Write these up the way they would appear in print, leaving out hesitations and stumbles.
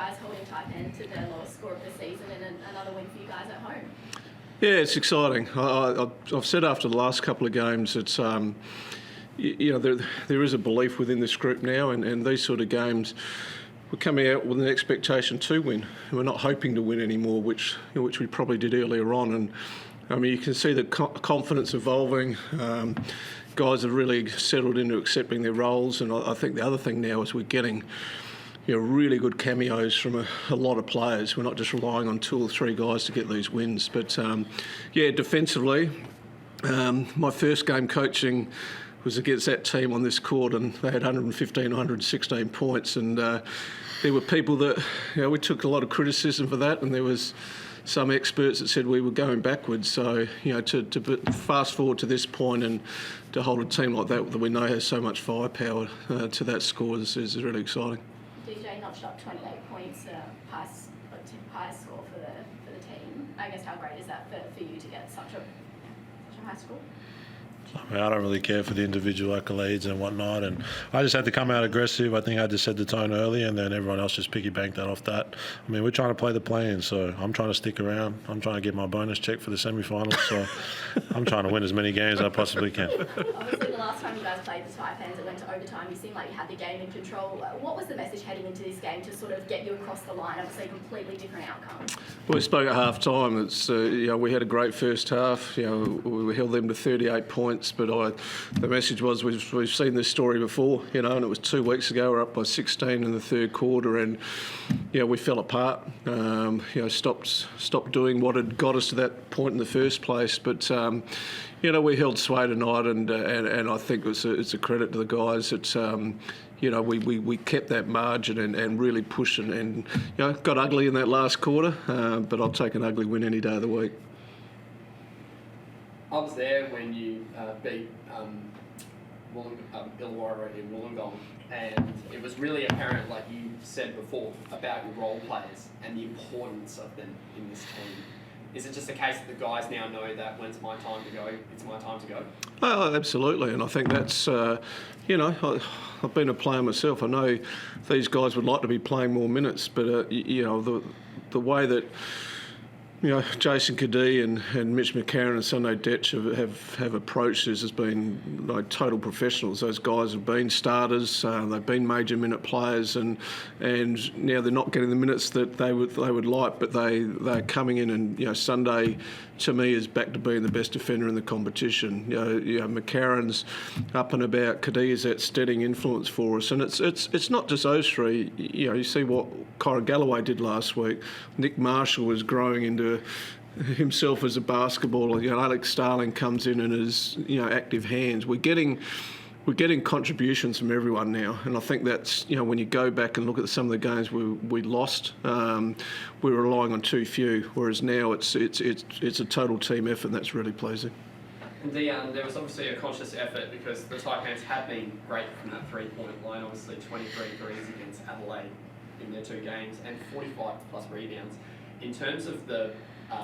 guys holding Taipans to their lowest score of the season and another win for you guys at home. Yeah, it's exciting. I've said after the last couple of games, it's there is a belief within this group now, and these sort of games, we're coming out with an expectation to win. We're not hoping to win anymore, which we probably did earlier on. And I mean, you can see the confidence evolving. Guys have really settled into accepting their roles, and I think the other thing now is we're getting really good cameos from a lot of players. We're not just relying on 2 or 3 guys to get these wins. But defensively, my first game coaching was against that team on this court, and they had 115, 116 points, and there were people that we took a lot of criticism for that, and there was some experts that said we were going backwards. So to fast forward to this point and to hold a team like that we know has so much firepower to that score is really exciting. DJ notched up 28 points, highest score for the team. I guess how great is that for you to get such a high score? I mean, I don't really care for the individual accolades and whatnot, and I just had to come out aggressive. I think I just set the tone early, and then everyone else just piggybacked that off that. I mean, we're trying to play the play-in, so I'm trying to stick around. I'm trying to get my bonus check for the semi-finals, so I'm trying to win as many games as I possibly can. Obviously, the last time you guys played the Taipans, it went to overtime. You seemed like you had the game in control. What was the message heading into this game to sort of get you across the line? Obviously, a completely different outcome. Well, we spoke at half-time. It's we had a great first half. We held them to 38 points, but the message was we've seen this story before, and it was 2 weeks ago. We're up by 16 in the third quarter, and we fell apart. Stopped doing what had got us to that point in the first place. But we held sway tonight, and I think it's a credit to the guys. It's we kept that margin and really pushed and got ugly in that last quarter. But I'll take an ugly win any day of the week. I was there when you beat Illawarra in Wollongong, and it was really apparent, like you said before, about your role players and the importance of them in this team. Is it just a case that the guys now know that when it's my time to go, it's my time to go? Oh, absolutely, and I think that's, I've been a player myself. I know these guys would like to be playing more minutes, but, the way that Jason Cadee and Mitch McCarron and Sunday Detch have approached this as being like total professionals. Those guys have been starters, they've been major minute players, and now they're not getting the minutes that they would like, but they're coming in, and Sunday to me is back to being the best defender in the competition. McCarron's up and about. Cadee is that steadying influence for us, and it's not just those three. You see what Kyra Galloway did last week. Nick Marshall was growing into himself as a basketballer. Alex Starling comes in and is active hands. We're getting contributions from everyone now, and I think that's when you go back and look at some of the games we lost, we were relying on too few, whereas now it's a total team effort, and that's really pleasing. And Dejan, there was obviously a conscious effort because the Taipans have been great from that 3-point line. Obviously 23 threes against Adelaide in their 2 games and 45 plus rebounds. In terms of the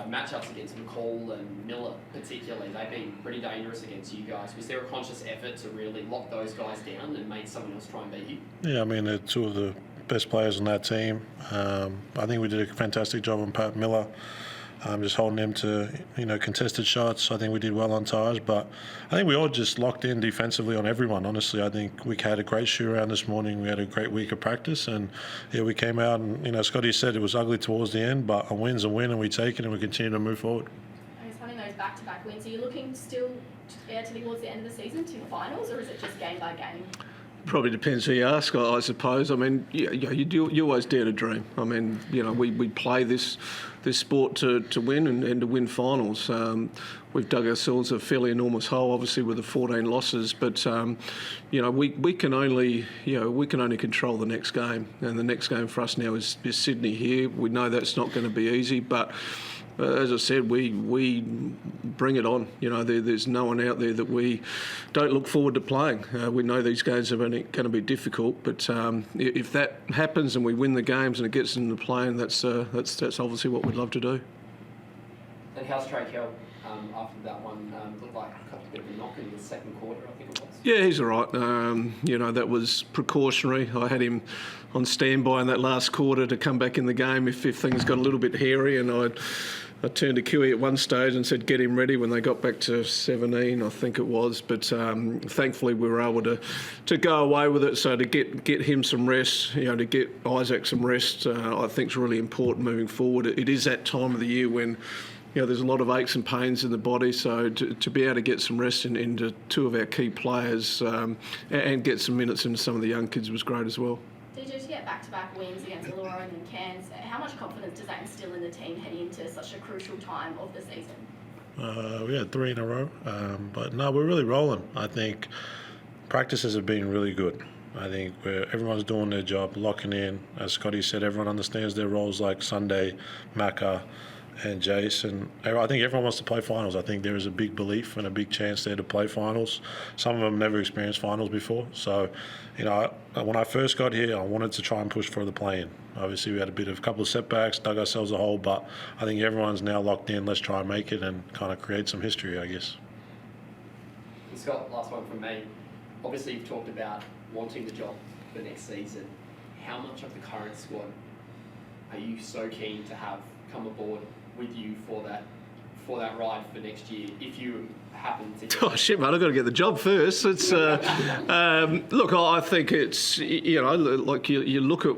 matchups against McCall and Miller particularly, they've been pretty dangerous against you guys. Was there a conscious effort to really lock those guys down and make someone else try and beat you? Yeah, I mean, they're 2 of the best players on that team. I think we did a fantastic job on Pat Miller. Just holding him to contested shots. I think we did well on ties, but I think we all just locked in defensively on everyone. Honestly, I think we had a great shoot around this morning. We had a great week of practice, and we came out and Scotty said it was ugly towards the end, but a win's a win, and we take it and we continue to move forward. I guess having those back-to-back wins, are you looking still towards the end of the season to finals, or is it just game by game? Probably depends who you ask, I suppose. I mean, you always dare to dream. I mean, we play this sport to win and to win finals. We've dug ourselves a fairly enormous hole, obviously, with the 14 losses. But we can only control the next game, and the next game for us now is Sydney here. We know that's not going to be easy, but as I said, we bring it on. There's no one out there that we don't look forward to playing. We know these games are going to be difficult, but if that happens and we win the games and it gets into play, and that's obviously what we'd love to do. And how's Trey Kell after that one? Looked like a couple of bit of a knock in the second quarter, I think it was. Yeah, he's all right. That was precautionary. I had him on standby in that last quarter to come back in the game if things got a little bit hairy, and I turned to Kiwi at one stage and said, get him ready when they got back to 17, I think it was. But thankfully we were able to go away with it. So to get him some rest, to get Isaac some rest, I think is really important moving forward. It is that time of the year when there's a lot of aches and pains in the body. So to be able to get some rest into two of our key players and get some minutes into some of the young kids was great as well. DJ, to get back-to-back wins against Illawarra and Cairns, how much confidence does that instill in the team heading into such a crucial time of the season? We had 3 in a row, but no, we're really rolling. I think practices have been really good. I think everyone's doing their job, locking in. As Scotty said, everyone understands their roles, like Sunday, Macca, and Jason. I think everyone wants to play finals. I think there is a big belief and a big chance there to play finals. Some of them never experienced finals before. So, when I first got here, I wanted to try and push for the play-in. Obviously, we had a couple of setbacks, dug ourselves a hole, but I think everyone's now locked in. Let's try and make it and kind of create some history, I guess. And Scott, last one from me. Obviously, you've talked about wanting the job for next season. How much of the current squad are you so keen to have come aboard with you for that ride for next year, if you happen to get... Oh shit, mate! I've got to get the job first. It's look, I think it's like you look at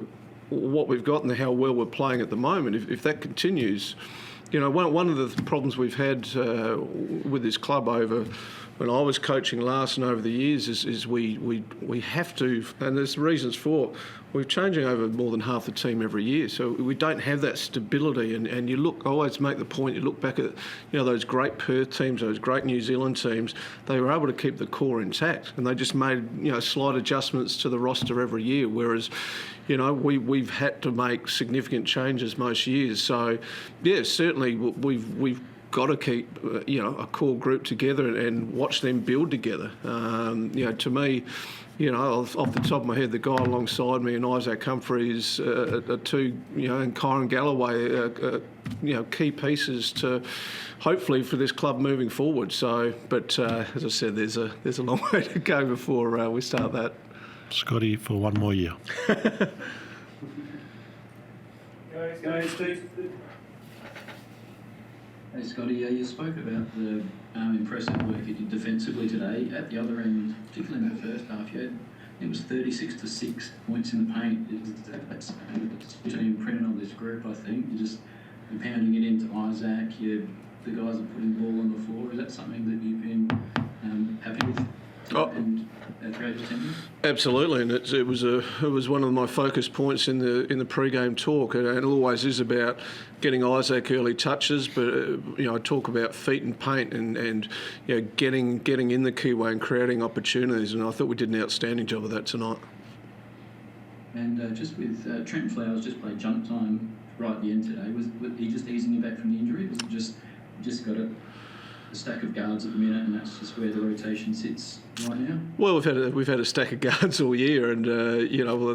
what we've got and how well we're playing at the moment. If that continues, one of the problems we've had with this club over when I was coaching last and over the years is we have to, and there's reasons for it. We're changing over more than half the team every year, so we don't have that stability. And you look, I always make the point, you look back at those great Perth teams, those great New Zealand teams, they were able to keep the core intact, and they just made slight adjustments to the roster every year. Whereas we've had to make significant changes most years. So yeah, certainly we've got to keep a core group together and watch them build together. To me, off the top of my head, the guy alongside me and Isaac Humphries are two, and Kyron Galloway, key pieces to hopefully for this club moving forward. So, but as I said, there's a long way to go before we start that. Scotty for one more year. Go, Steve. Hey Scotty, you spoke about the impressive work you did defensively today. At the other end, particularly in the first half, it was 36-6 points in the paint. That's imprinted on this group, I think. You're pounding it into Isaac. The guys are putting the ball on the floor. Is that something that you've been happy with? Throughout your tenure? Absolutely, and it was one of my focus points in the pre-game talk, and it always is about getting Isaac early touches. But I talk about feet and paint, and getting in the keyway and creating opportunities, and I thought we did an outstanding job of that tonight. And just with Trent Flowers just played junk time right at the end today. Was he just easing you back from the injury? Was it just got a stack of guards at the minute, and that's just where the rotation sits right now? Well, we've had a stack of guards all year, and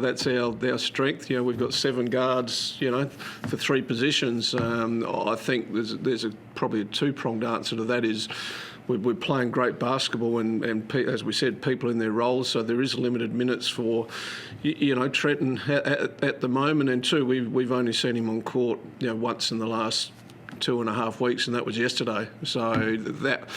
that's our strength. We've got 7 guards, for 3 positions. I think there's probably a 2-pronged answer to that. Is we're playing great basketball, and as we said, people in their roles. So there is limited minutes for Trenton at the moment, and 2, we've only seen him on court once in the last 2.5 weeks, and that was yesterday. So that,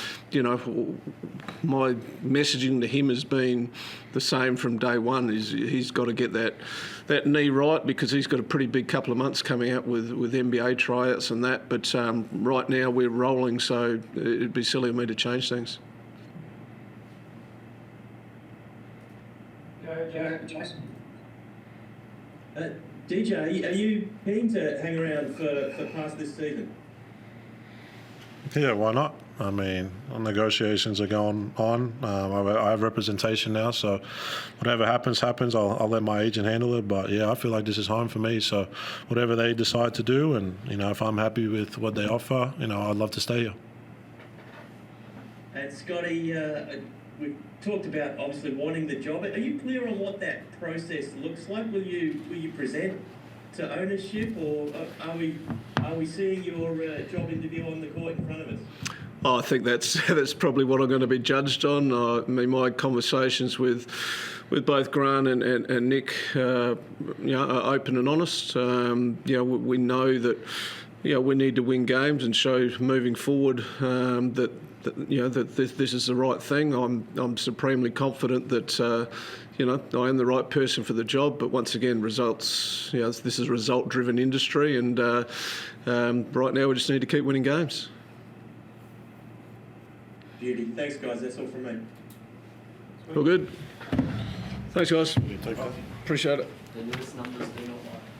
my messaging to him has been the same from day one. Is he's got to get that knee right, because he's got a pretty big couple of months coming out with NBA tryouts and that. But right now we're rolling, so it'd be silly of me to change things. Jason. DJ, are you keen to hang around for past this season? Yeah, why not? I mean, negotiations are going on. I have representation now, so whatever happens. I'll let my agent handle it. But yeah, I feel like this is home for me. So whatever they decide to do, and if I'm happy with what they offer, I'd love to stay here. And Scotty, we've talked about obviously wanting the job. Are you clear on what that process looks like? Will you present to ownership, or are we seeing your job interview on the court in front of us? I think that's probably what I'm going to be judged on. I mean, my conversations with both Grant and Nick, are open and honest. We know that we need to win games and show moving forward that this is the right thing. I'm supremely confident that I am the right person for the job. But once again, results. This is a result-driven industry, and right now we just need to keep winning games. Beauty. Thanks, guys. That's all from me. All good. Thanks, guys. Take care. Appreciate it. The newest numbers do not lie.